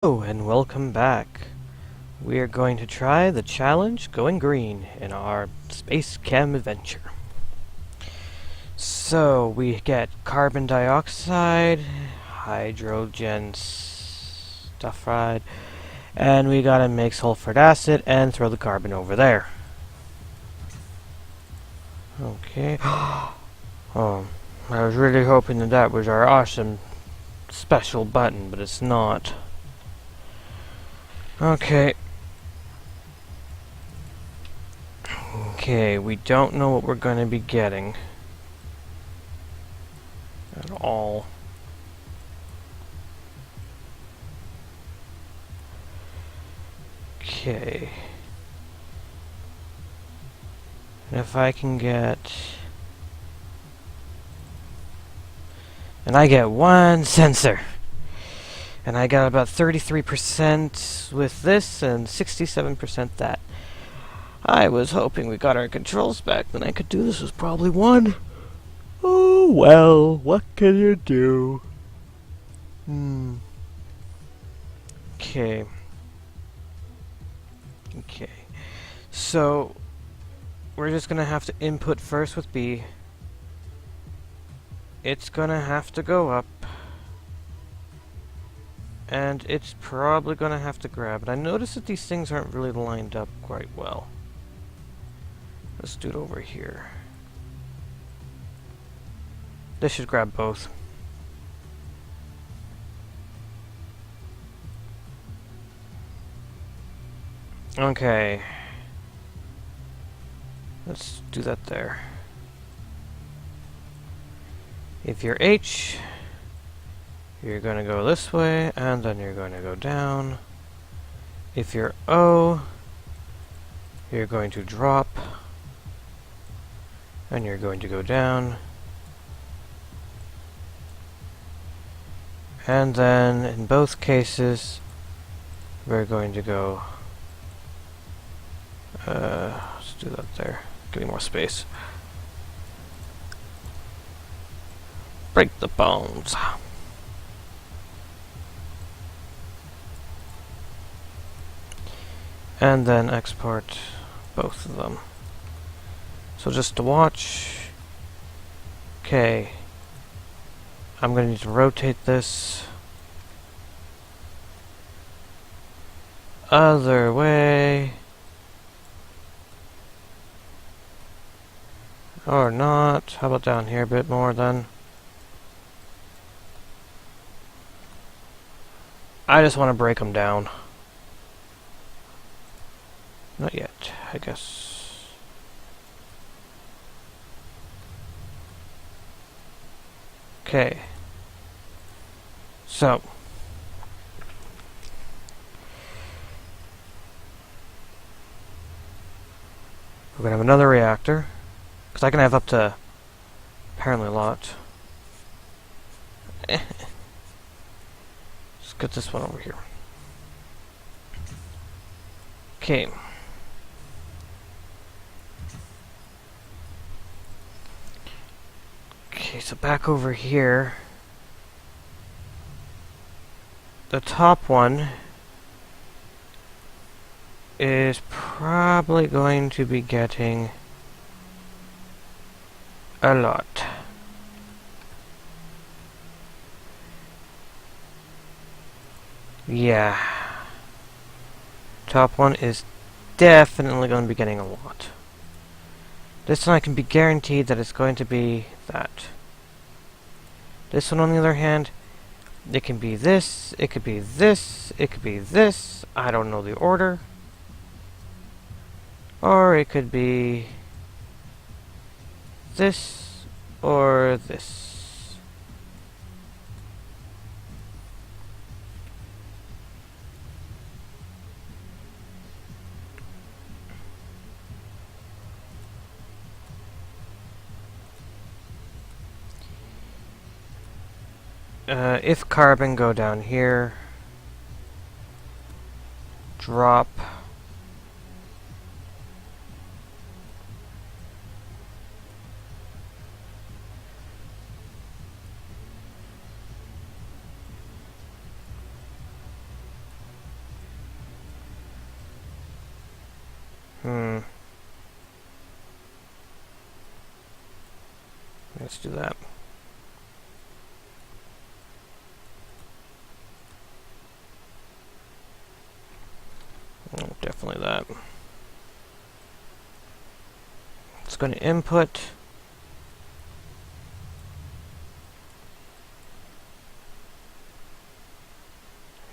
Hello and welcome back. We are going to try the challenge going green in our SpaceChem adventure. So we get carbon dioxide, hydrogen sulfide, and we gotta make sulfuric acid and throw the carbon over there. Okay. Oh, I was really hoping that was our awesome special button, but it's not. Okay. Okay, we don't know what we're going to be getting at all. Okay. And if I can get... And I get one sensor. And I got about 33% with this and 67% that. I was hoping we got our controls back, then I could do this with probably one. Oh well, what can you do? Okay. Okay. So, we're just gonna have to input first with B. It's gonna have to go up. And it's probably gonna have to grab it. I noticed that these things aren't really lined up quite well. Let's do it over here. This should grab both. Okay. Let's do that there. If you're H, you're going to go this way, and then you're going to go down. If you're O, you're going to drop, and you're going to go down. And then, in both cases, we're going to go... let's do that there. Give me more space. Break the bones. And then export both of them. So just to watch. Okay. I'm going to need to rotate this other way. Or not. How about down here a bit more then? I just want to break them down. Not yet, I guess. Okay. So. We're going to have another reactor. Because I can have up to, apparently a lot. Let's get this one over here. Okay. Okay, so back over here. The top one is probably going to be getting a lot. Yeah. Top one is definitely going to be getting a lot. This one I can be guaranteed that it's going to be that. This one on the other hand, it can be this, it could be this, it could be this, I don't know the order. Or it could be this or this. If carbon go down here, drop. Let's do that. Oh, definitely that. It's going to input.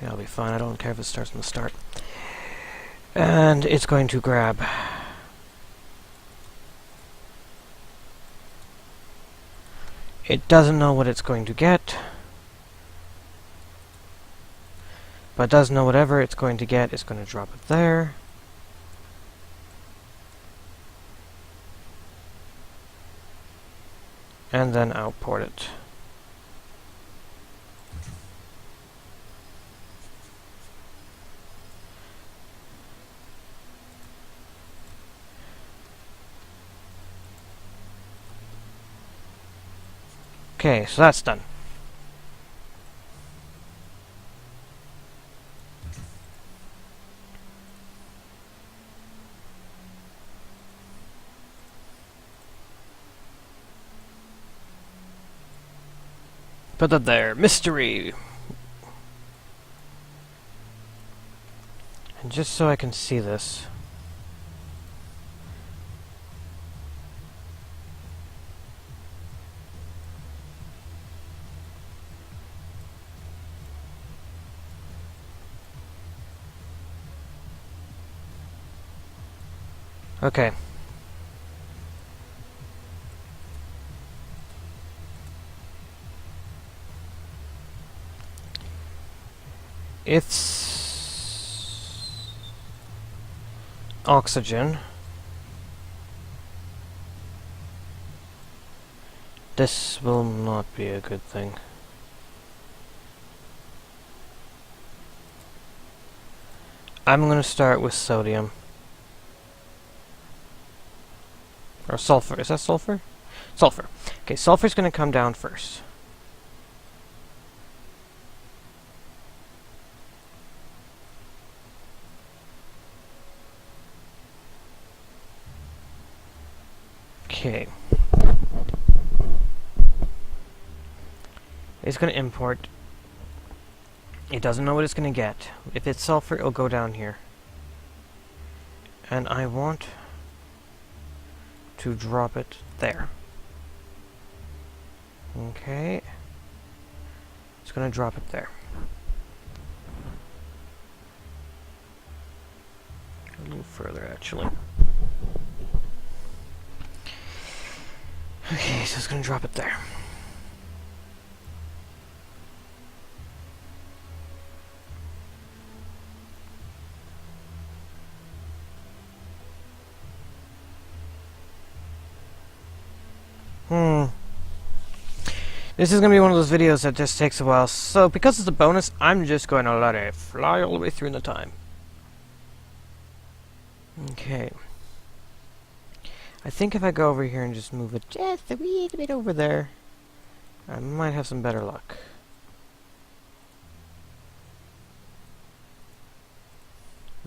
Yeah, I'll be fine. I don't care if it starts from the start. And it's going to grab. It doesn't know what it's going to get, but it does know whatever it's going to get. It's going to drop it there. And then output it. Okay, so that's done. Put that there. Mystery! And just so I can see this. Okay. It's oxygen. This will not be a good thing. I'm going to start with sodium. Or sulfur. Is that sulfur? Sulfur. Okay, sulfur's going to come down first. Okay. It's going to import. It doesn't know what it's going to get. If it's sulfur, it'll go down here. And I want to drop it there. Okay. It's going to drop it there. A little further, actually. Okay, so it's going to drop it there. This is going to be one of those videos that just takes a while, so because it's a bonus, I'm just going to let it fly all the way through the time. Okay. I think if I go over here and just move it just a wee bit over there, I might have some better luck.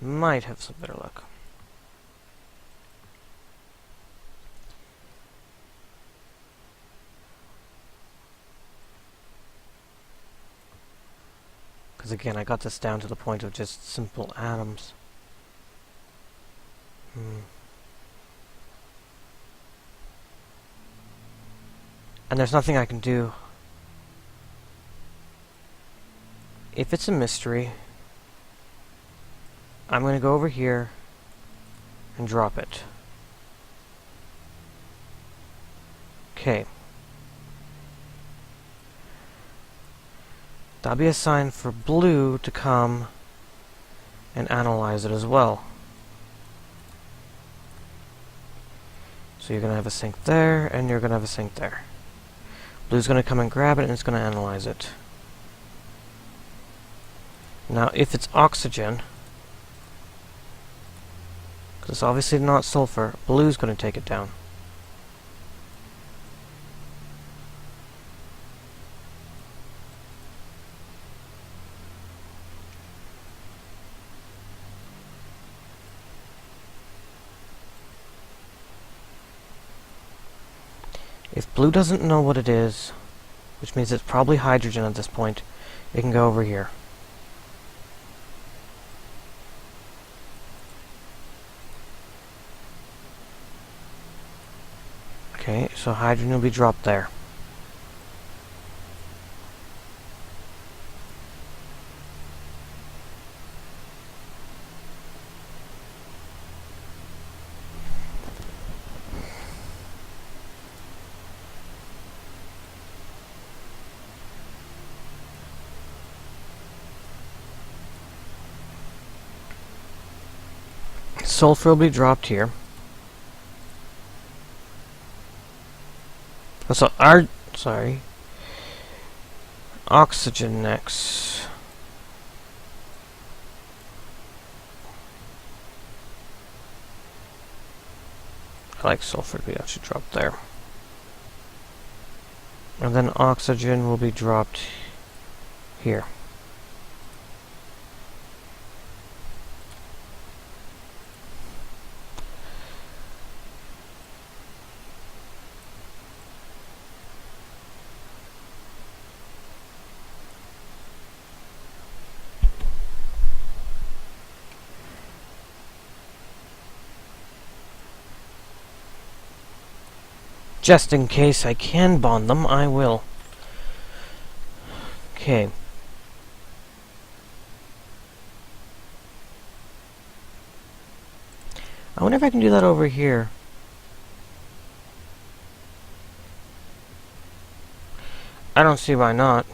Might have some better luck. Because again, I got this down to the point of just simple atoms. And there's nothing I can do. If it's a mystery, I'm going to go over here and drop it. Okay. That'll be a sign for blue to come and analyze it as well. So you're going to have a sink there, and you're going to have a sink there. Blue's going to come and grab it, and it's going to analyze it. Now, if it's oxygen, because it's obviously not sulfur, blue's going to take it down. If blue doesn't know what it is, which means it's probably hydrogen at this point, it can go over here. Okay, so hydrogen will be dropped there. Sulfur will be dropped here. Oh, so sorry. Oxygen next. I like sulfur to be actually dropped there. And then oxygen will be dropped here. Just in case I can bond them, I will. Okay. I wonder if I can do that over here. I don't see why not.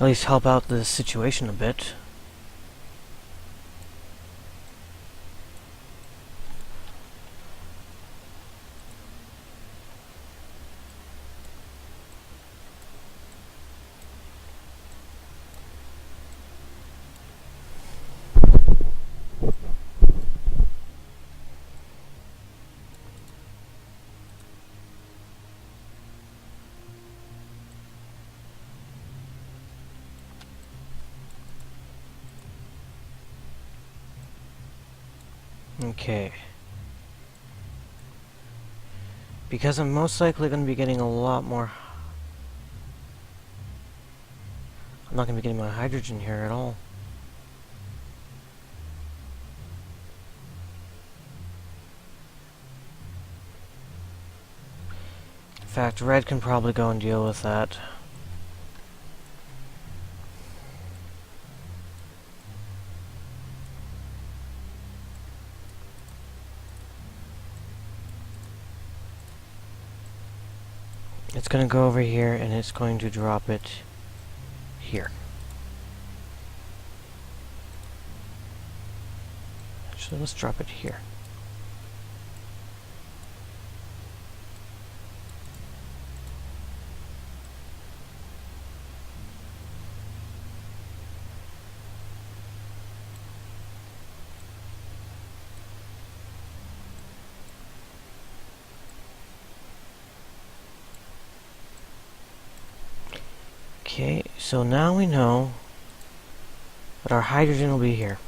At least help out the situation a bit. Okay. Because I'm most likely going to be getting a lot more... I'm not going to be getting my hydrogen here at all. In fact, red can probably go and deal with that. It's going to go over here, and it's going to drop it here. Actually, let's drop it here. Okay, so now we know that our hydrogen will be here.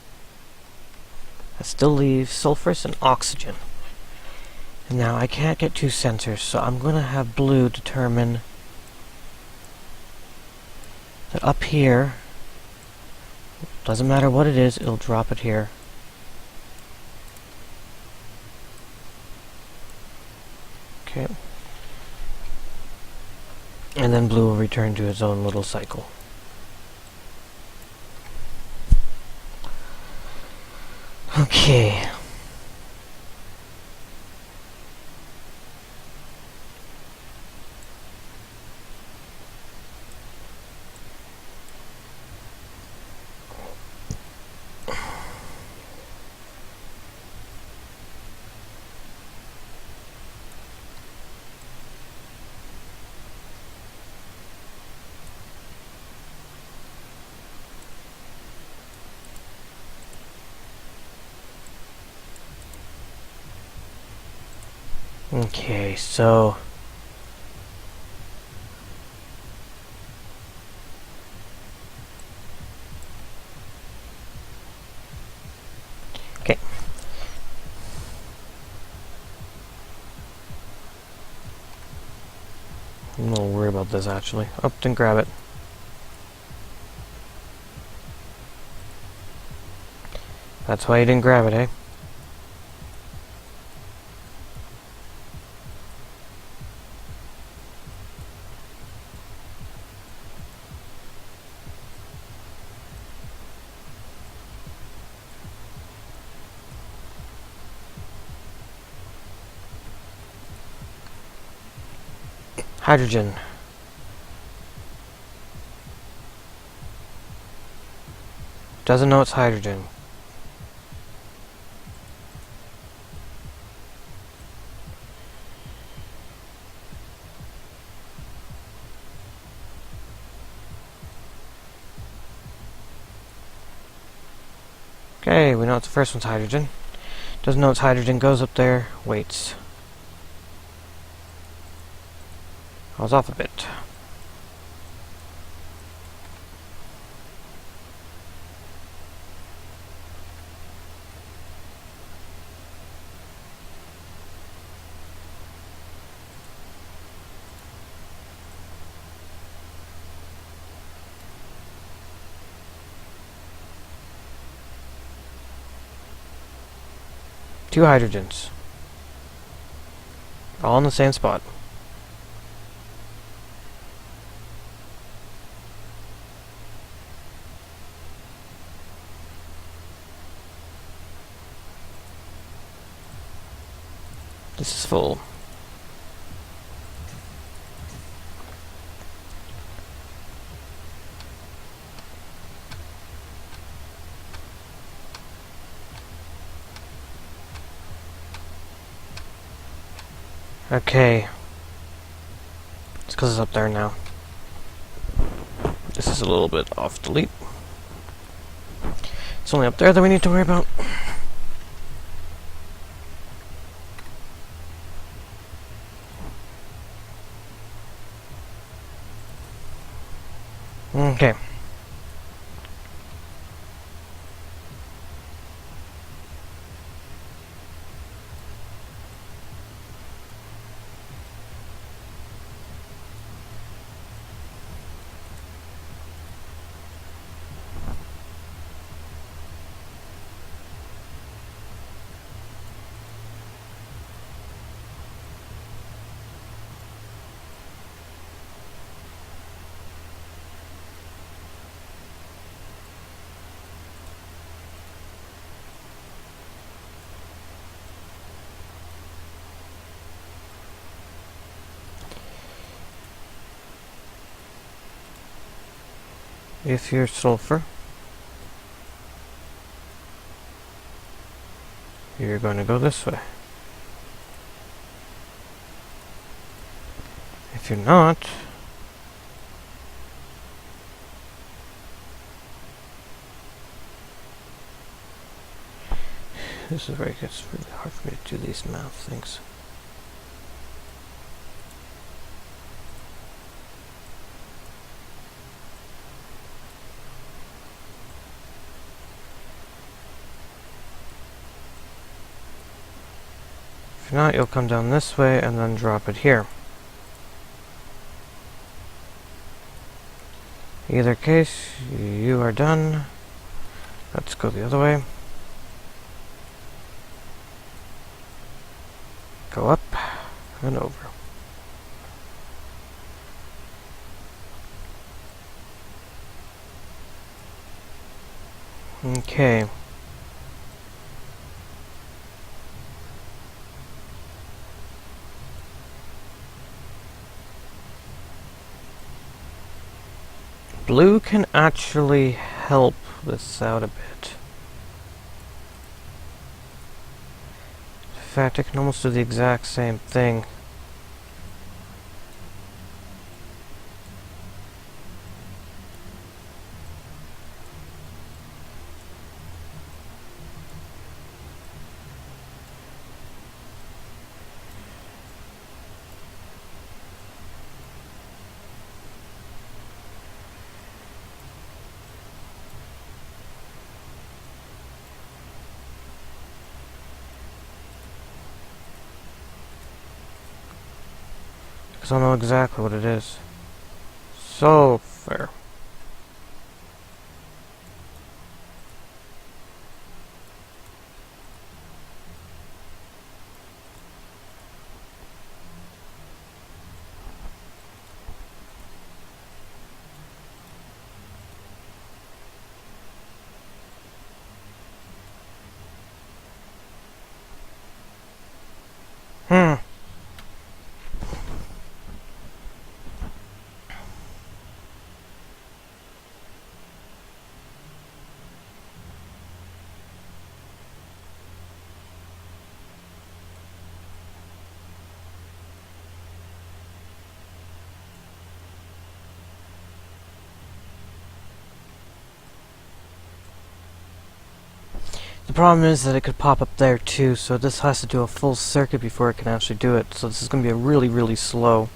That still leaves sulfurous and oxygen. And now I can't get two sensors, so I'm going to have blue determine that up here, doesn't matter what it is, it'll drop it here. Okay. And then blue will return to its own little cycle. Okay. Okay, so okay. about this, actually. Oh, didn't grab it. That's why you didn't grab it, eh? Hydrogen. Doesn't know it's hydrogen. Okay, we know it's the first one's hydrogen. Doesn't know it's hydrogen, goes up there, waits. I was off a bit. Two hydrogens. All in the same spot. This is full. Okay. It's because it's up there now. This is a little bit off delete. It's only up there that we need to worry about. Okay. If you're sulfur, you're going to go this way. If you're not, this is where it gets really hard for me to do these math things. If not, you'll come down this way and then drop it here. Either case, you are done. Let's go the other way. Go up and over. Okay. Blue can actually help this out a bit. In fact, I can almost do the exact same thing. Because I'll know exactly what it is. Sulfur. Hmm. The problem is that it could pop up there too, so this has to do a full circuit before it can actually do it. So this is going to be a really, really slow.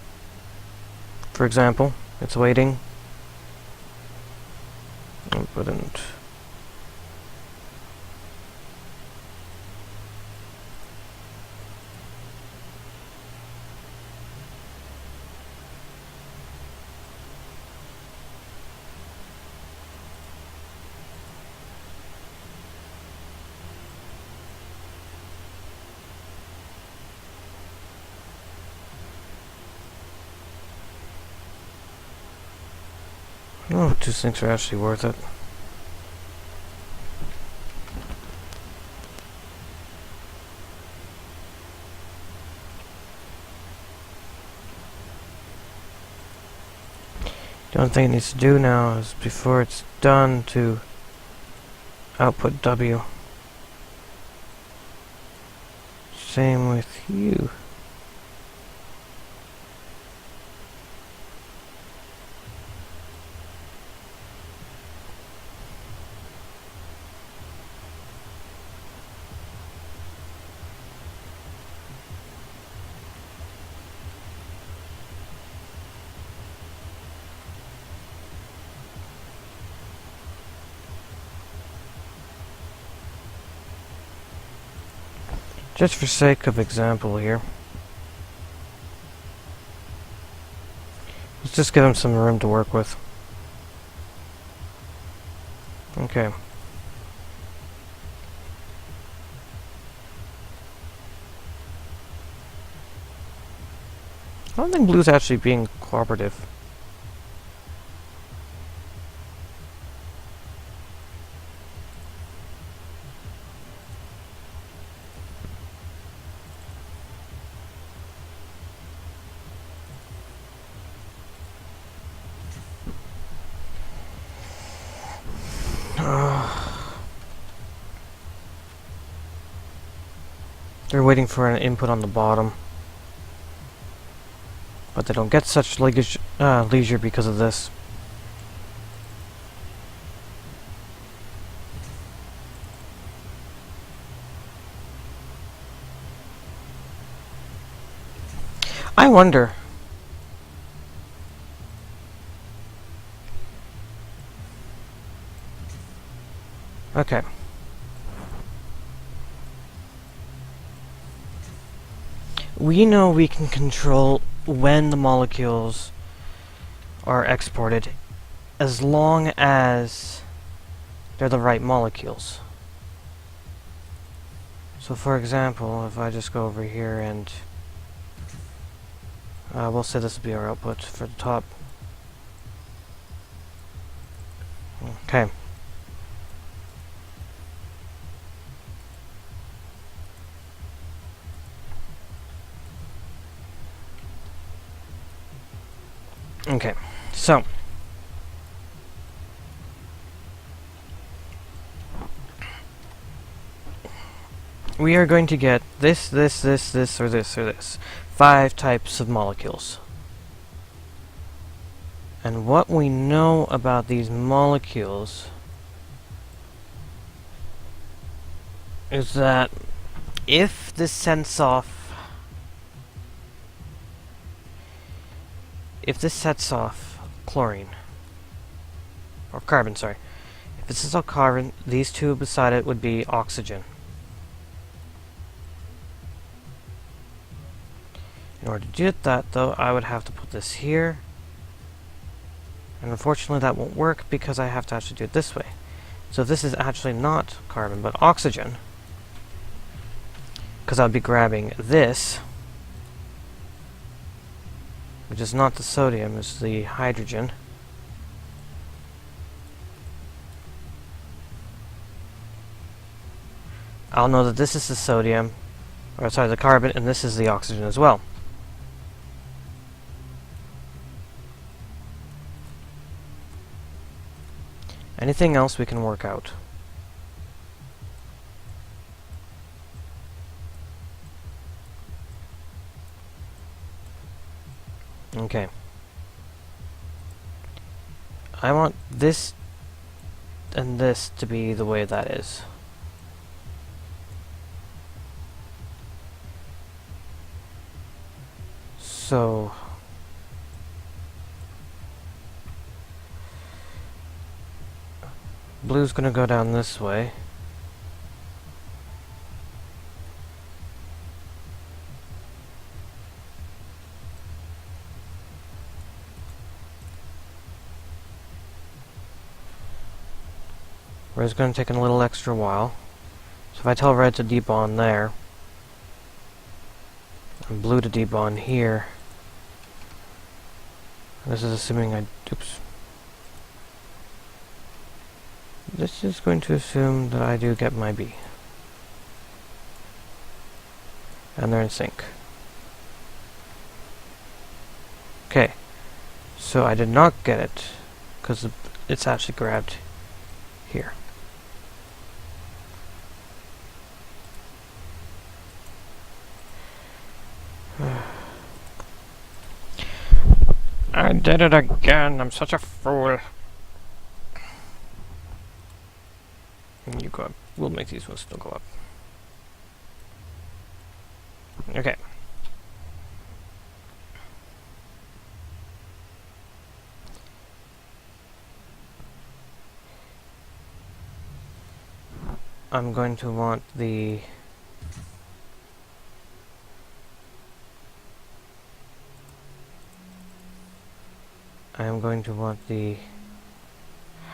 For example, it's waiting. But didn't. Oh, two things are actually worth it. The only thing it needs to do now is, before it's done, to output W. Same with you. Just for sake of example here, let's just give him some room to work with. Okay. I don't think Blue's actually being cooperative. They're waiting for an input on the bottom, but they don't get such leisure because of this. I wonder. Okay. We know we can control when the molecules are exported, as long as they're the right molecules. So for example, if I just go over here and we'll say this will be our output for the top. Okay. Okay, so we are going to get this, or this, or this. 5 types of molecules. And what we know about these molecules is that if this sets off chlorine, or carbon, sorry. If this is all carbon, these two beside it would be oxygen. In order to do that, though, I would have to put this here, And unfortunately that won't work because I have to actually do it this way. So this is actually not carbon, but oxygen. Because I'll be grabbing this, which is not the sodium, it's the hydrogen. I'll know that this is the sodium, or sorry, the carbon, and this is the oxygen as well. Anything else we can work out. Okay. I want this and this to be the way that is. So blue's gonna go down this way. Red's going to take a little extra while. So if I tell red to debond there, and blue to debond here, this is assuming oops. This is going to assume that I do get my B. And they're in sync. Okay, so I did not get it, because it's actually grabbed here. I did it again, I'm such a fool. You go up. We'll make these ones still go up. Okay. I'm going to want the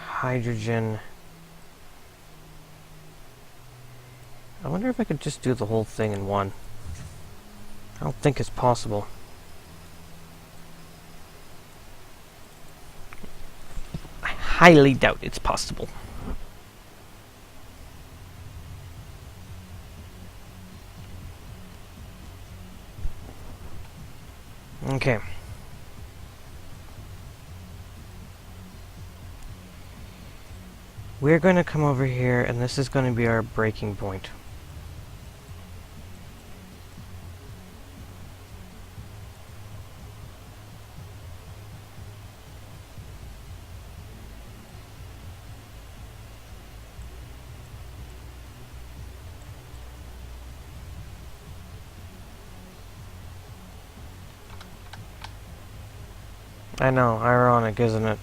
hydrogen. I wonder if I could just do the whole thing in one. I don't think it's possible. I highly doubt it's possible. Okay. We're going to come over here, and this is going to be our breaking point. I know, ironic, isn't it?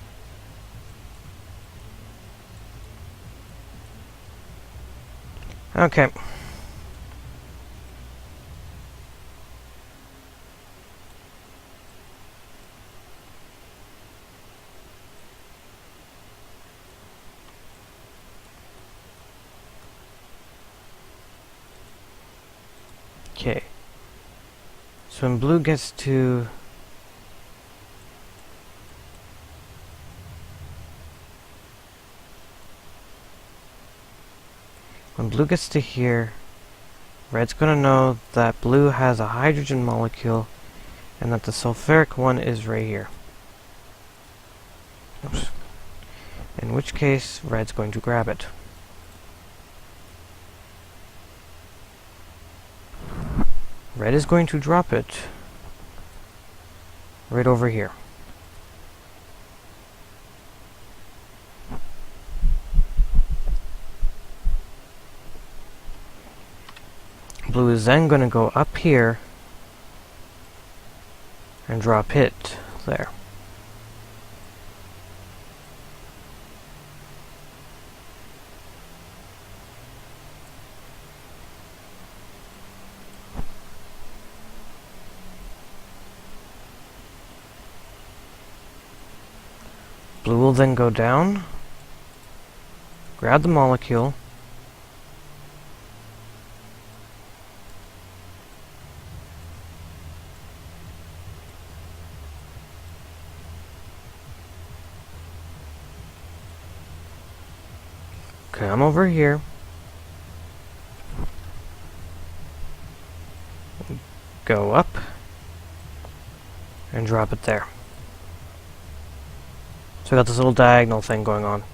Okay. Okay. So when blue gets to here, red's going to know that blue has a hydrogen molecule and that the sulfuric one is right here. Oops. In which case, red's going to grab it. Red is going to drop it right over here. Blue is then going to go up here and drop it there. Blue will then go down, grab the molecule, come over here, go up, and drop it there. So we got this little diagonal thing going on.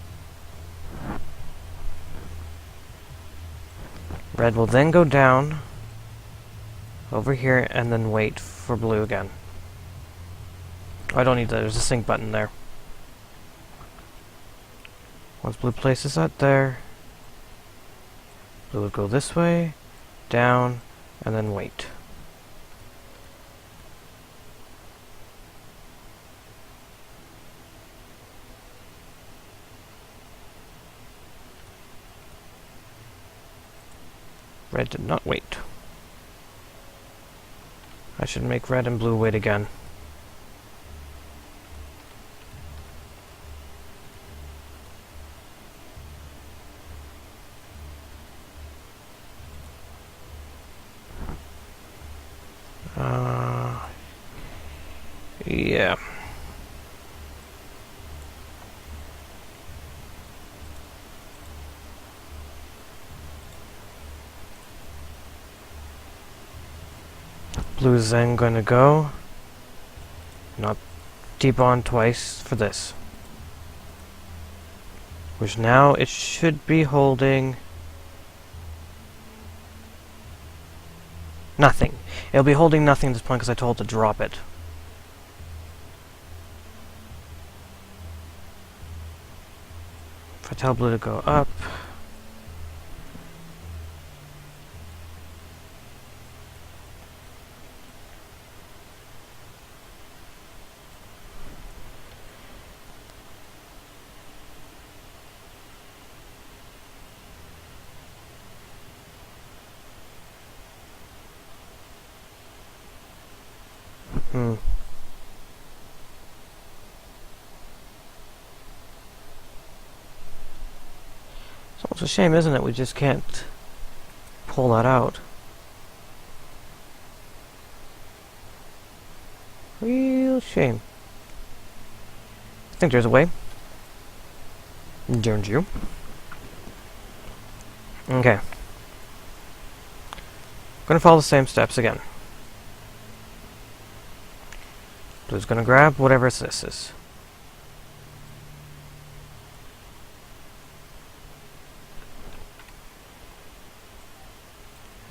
Red will then go down, over here, and then wait for blue again. Oh, I don't need that, there's a sync button there. Once blue places that there, blue would go this way, down, and then wait. Red did not wait. I should make red and blue wait again. Yeah. Blue's then gonna go, not debond twice for this. Which now it should be holding nothing. It'll be holding nothing at this point because I told it to drop it. If I tell blue to go up, So it's a shame, isn't it? We just can't pull that out. Real shame. I think there's a way. Don't you? Okay. Gonna follow the same steps again. Blue's gonna grab whatever this is.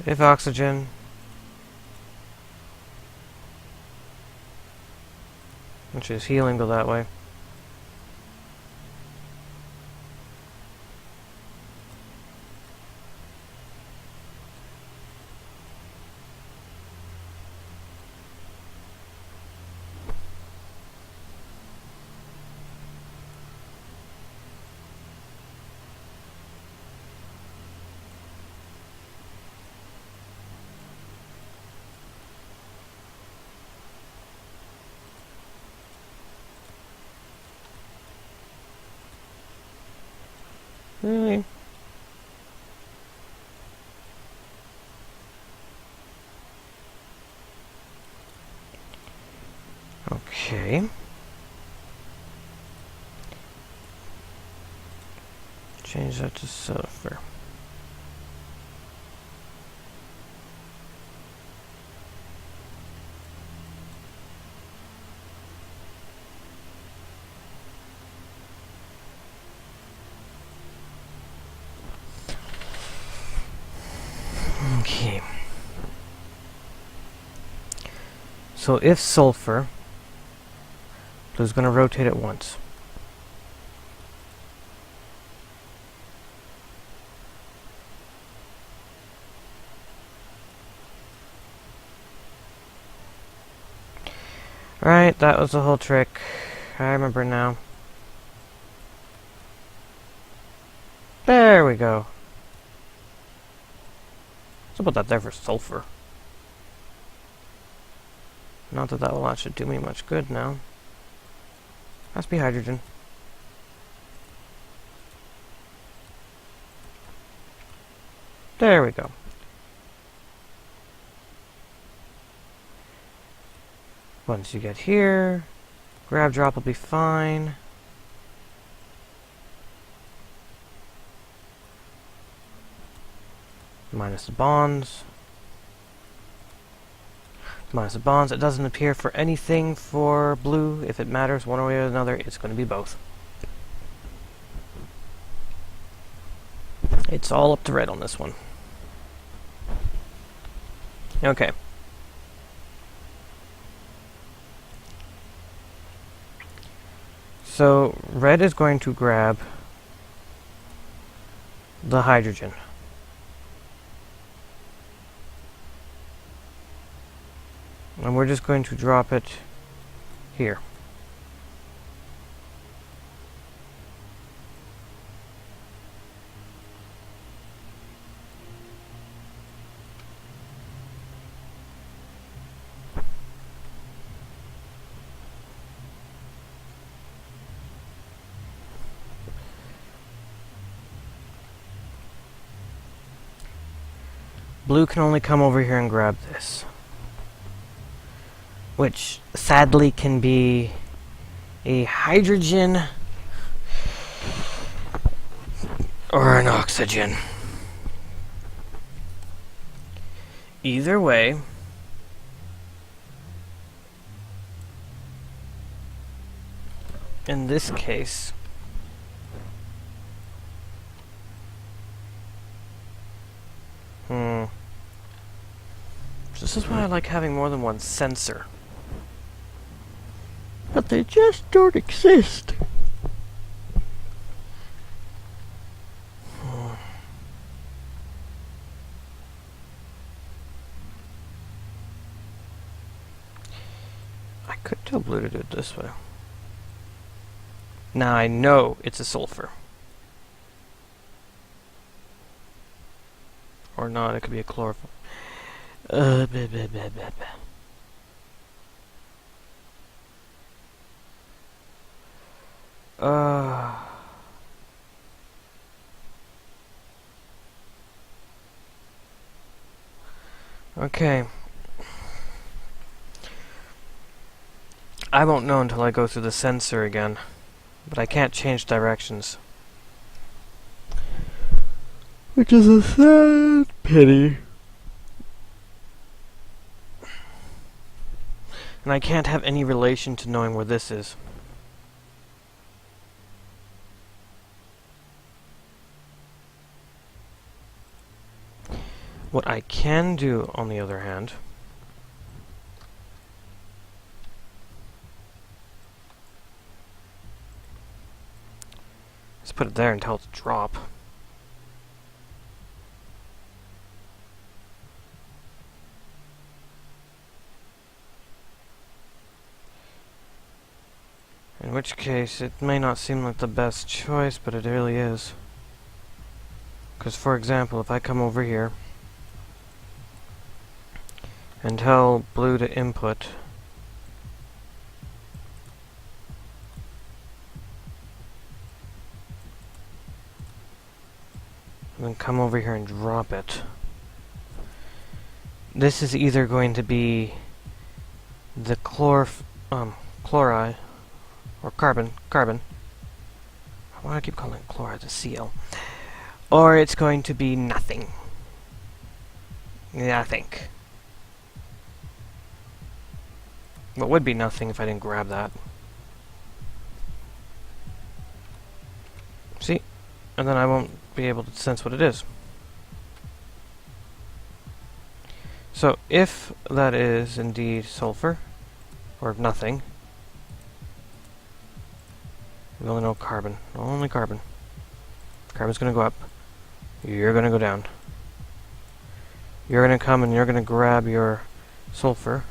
If oxygen. Which is healing, go that way. Really? Okay. Change that to sulfur. Okay. So if sulfur, blue's going to rotate it once. Right, that was the whole trick. I remember now. There we go. Let's put that there for sulfur. Not that that will actually do me much good now. Must be hydrogen. There we go. Once you get here, grab drop will be fine. Minus the bonds. Minus the bonds. It doesn't appear for anything for blue. If it matters one way or another, it's going to be both. It's all up to red on this one. Okay. So, red is going to grab the hydrogen. And we're just going to drop it here. Blue can only come over here and grab this, which sadly can be a hydrogen or an oxygen. Either way, in this case, this is why I like having more than one sensor. But they just don't exist. I could tell blue to do it this way. Now I know it's a sulfur. Or not, it could be a chlorophyll. Blah, blah, blah, blah, blah. Okay. I won't know until I go through the sensor again, but I can't change directions. Which is a sad pity. And I can't have any relation to knowing where this is. What I can do, on the other hand, is put it there and tell it to drop. In which case, it may not seem like the best choice, but it really is. Because, for example, if I come over here and tell blue to input, and then come over here and drop it, this is either going to be the chloride, or carbon. Why do I keep calling it chloride? The Cl. Or it's going to be nothing. Yeah, I think. What would be nothing if I didn't grab that? See? And then I won't be able to sense what it is. So, if that is indeed sulfur, or nothing, we only know carbon. Only carbon. Carbon's gonna go up. You're gonna go down. You're gonna come and you're gonna grab your sulfur.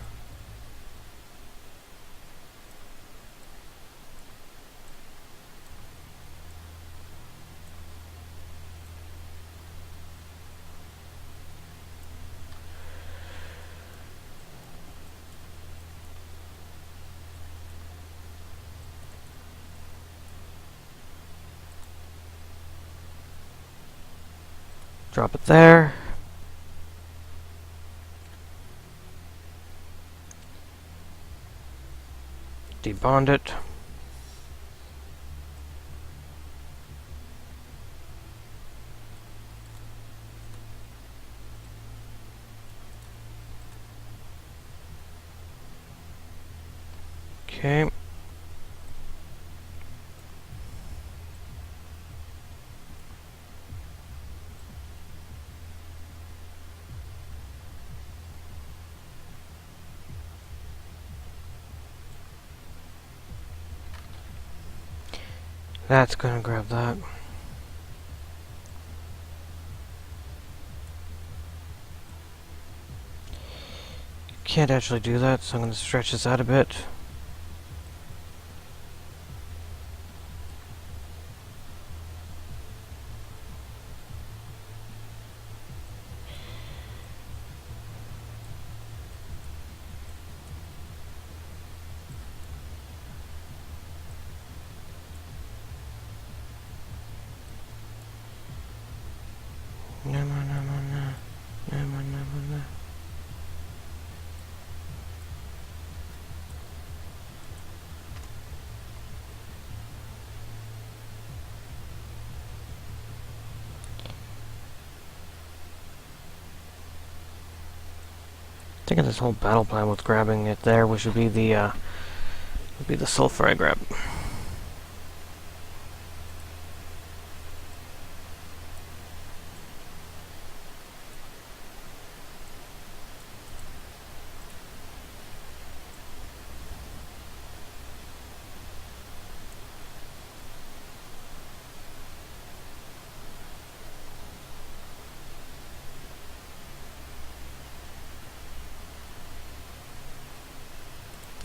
Drop it there. Debond it. Okay. That's gonna grab that. Can't actually do that, so I'm gonna stretch this out a bit. Thinking this whole battle plan with grabbing it there, which would be the sulfur I grab.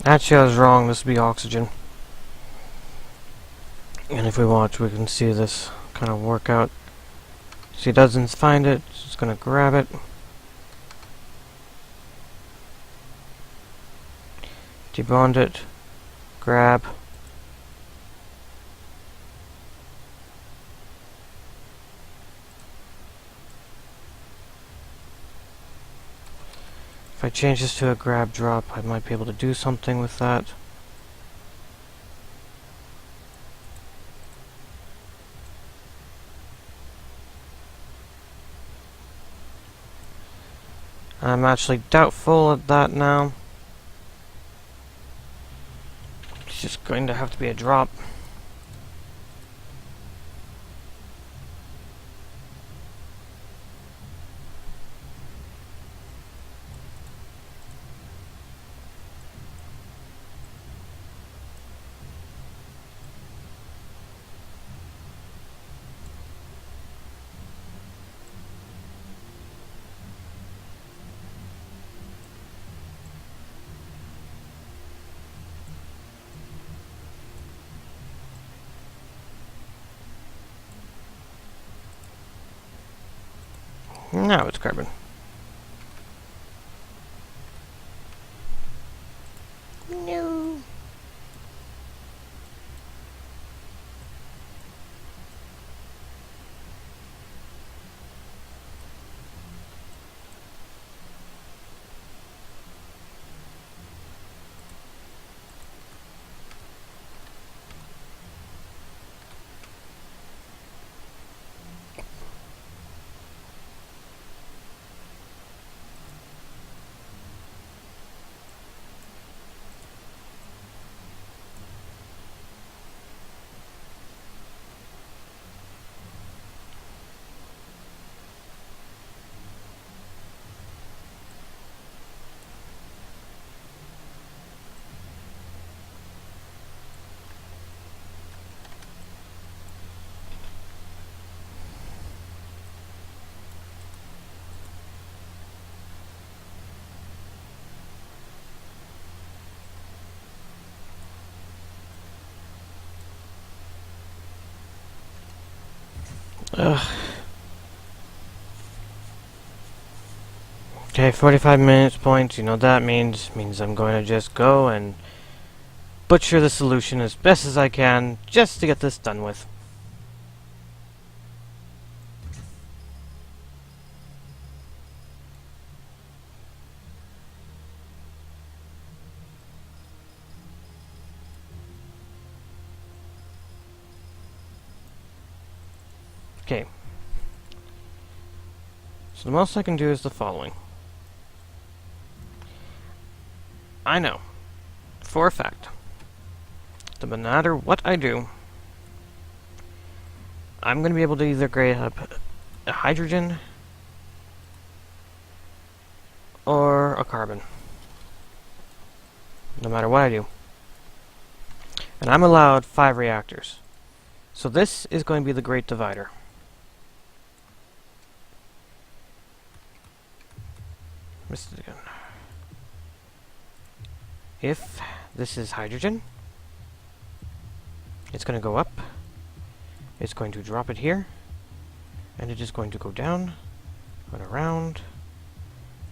Actually, I was wrong. This would be oxygen. And if we watch, we can see this kind of work out. She doesn't find it. She's gonna grab it. Debond it. Grab. If I change this to a grab drop, I might be able to do something with that. I'm actually doubtful at that now. It's just going to have to be a drop. Now it's carbon. No. Ugh. Okay, 45 minutes points, you know what that means. Means I'm going to just go and butcher the solution as best as I can, just to get this done with. Okay. So the most I can do is the following. I know, for a fact, that no matter what I do, I'm going to be able to either grab a hydrogen or a carbon. No matter what I do. And I'm allowed 5 reactors. So this is going to be the great divider. Missed it again. If this is hydrogen, it's going to go up, it's going to drop it here, and it is going to go down, and around,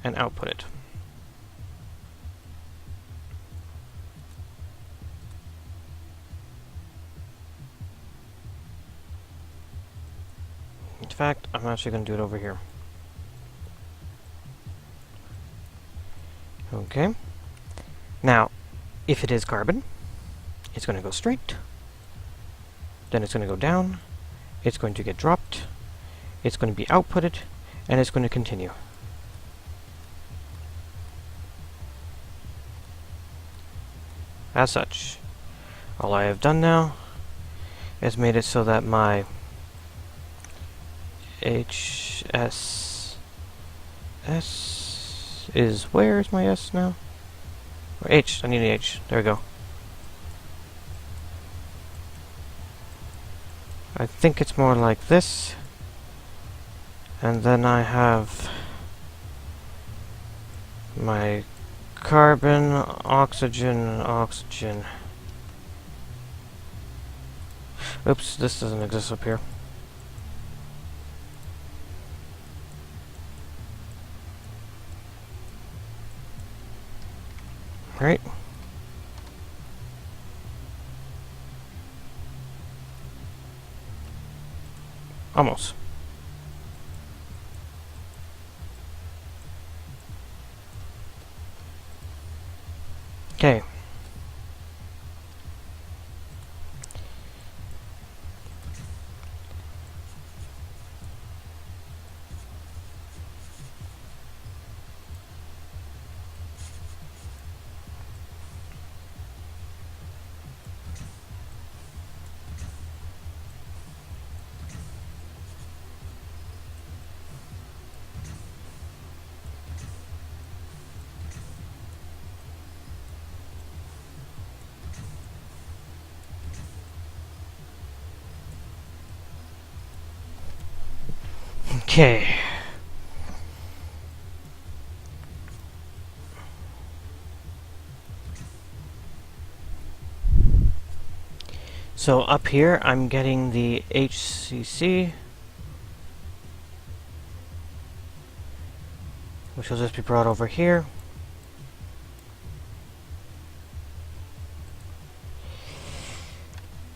and output it. In fact, I'm actually going to do it over here. Okay. Now, if it is carbon, it's going to go straight, then it's going to go down, it's going to get dropped, it's going to be outputted, and it's going to continue. As such, all I have done now is made it so that my HS is, where is my S now? Or H, I need an H, there we go. I think it's more like this, and then I have my carbon, oxygen, oxygen. Oops, this doesn't exist up here. Right. Almost. Okay. Okay. So up here, I'm getting the HCC, which will just be brought over here.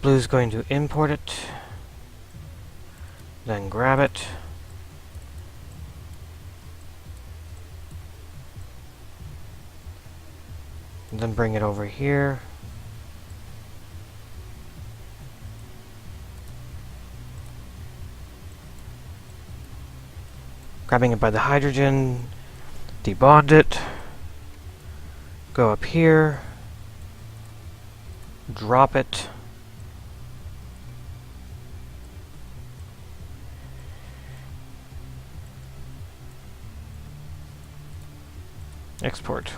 Blue's going to import it, then grab it. And then bring it over here. Grabbing it by the hydrogen, debond it, go up here, drop it, export.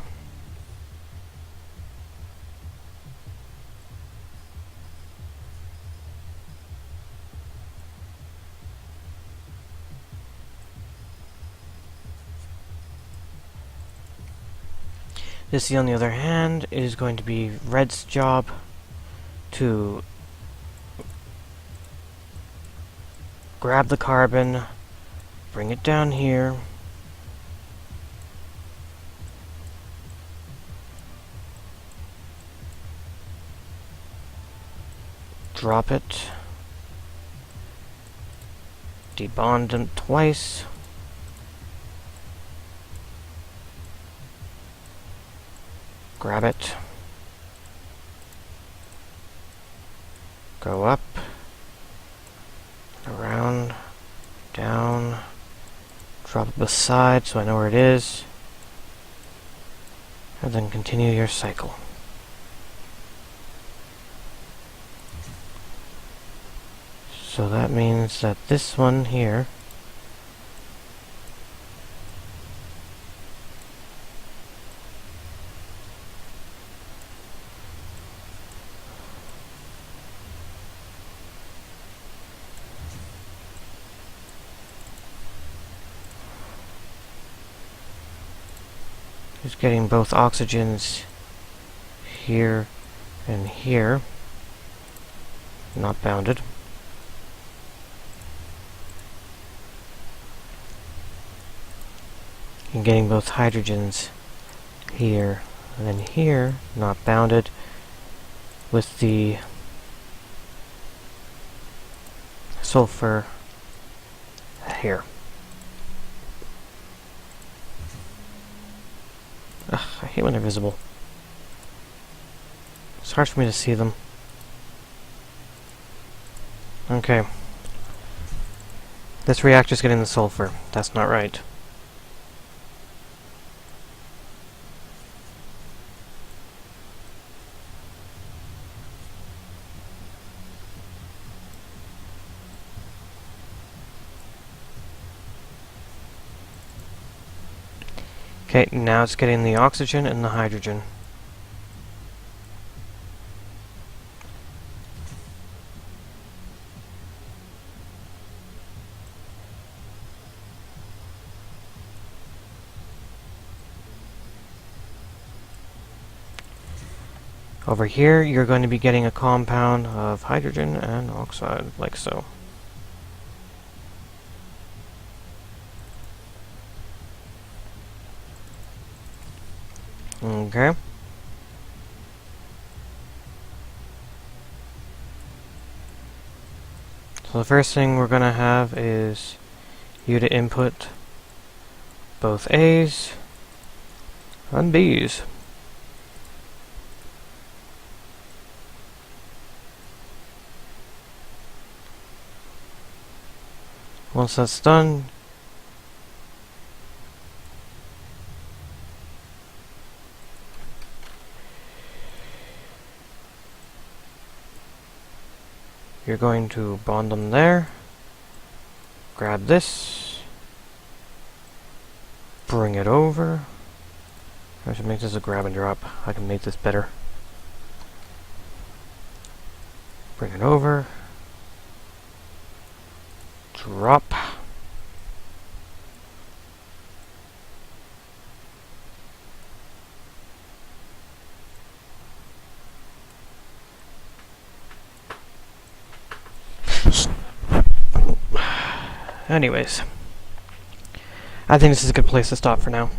This, on the other hand, is going to be Red's job to grab the carbon, bring it down here, drop it, debond it twice, grab it, go up, around, the side so I know where it is. And then continue your cycle. So that means that this one here is getting both oxygens here and here, not bounded. And getting both hydrogens here and then here, not bounded, with the sulfur here. Ugh, I hate when they're visible. It's hard for me to see them. Okay. This reactor's getting the sulfur. That's not right. Okay, now it's getting the oxygen and the hydrogen. Over here, you're going to be getting a compound of hydrogen and oxide, like so. Okay. So the first thing we're going to have is you to input both A's and B's. Once that's done, you're going to bond them there, grab this, bring it over. I should make this a grab and drop. I can make this better. Bring it over, drop. Anyways, I think this is a good place to stop for now.